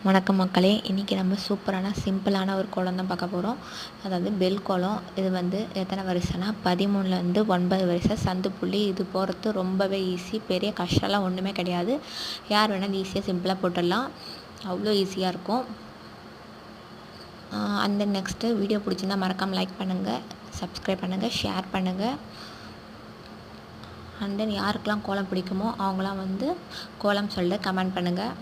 வணக்கம் மக்களே, இன்றைக்கி நம்ம சூப்பரான சிம்பிளான ஒரு கோலம் தான் பார்க்க போகிறோம். அதாவது பெல் கோலம். இது வந்து எத்தனை வரிசைனா 13லேருந்து 9 வரிசை சந்து புள்ளி. இது போகிறது ரொம்பவே ஈஸி, பெரிய கஷ்டம்லாம் ஒன்றுமே கிடையாது. யார் வேணாலும் ஈஸியாக சிம்பிளாக போட்டுடலாம், அவ்வளோ ஈஸியாக இருக்கும். அந்த நெக்ஸ்ட்டு வீடியோ பிடிச்சிருந்தா மறக்காமல் லைக் பண்ணுங்கள், சப்ஸ்கிரைப் பண்ணுங்கள், ஷேர் பண்ணுங்கள். அண்ட் தென் யாருக்கெல்லாம் கோலம் பிடிக்குமோ அவங்களாம் வந்து கோலம் சொல்ல கமெண்ட் பண்ணுங்கள்.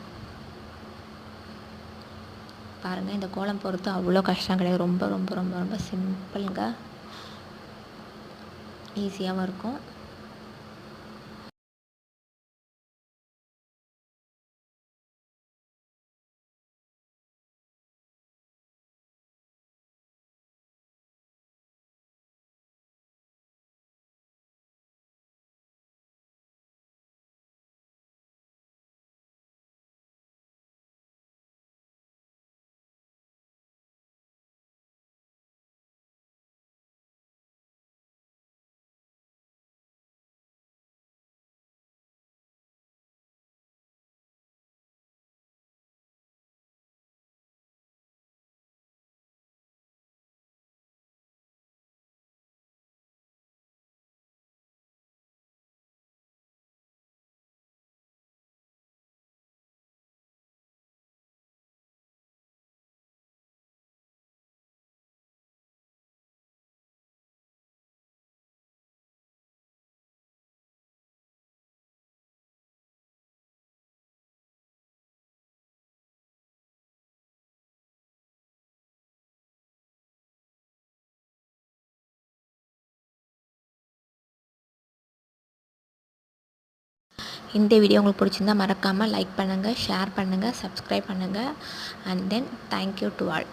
பாருங்கள், இந்த கோலம் போடுறது அவ்வளோ கஷ்டம் கிடையாது. ரொம்ப ரொம்ப ரொம்ப ரொம்ப சிம்பிளுங்க, ஈஸியாகவும் இருக்கும். இந்த வீடியோ உங்களுக்கு பிடிச்சிருந்தா மறக்காமல் லைக் பண்ணுங்கள், ஷேர் பண்ணுங்கள், சப்ஸ்கிரைப் பண்ணுங்கள். And then thank you to all.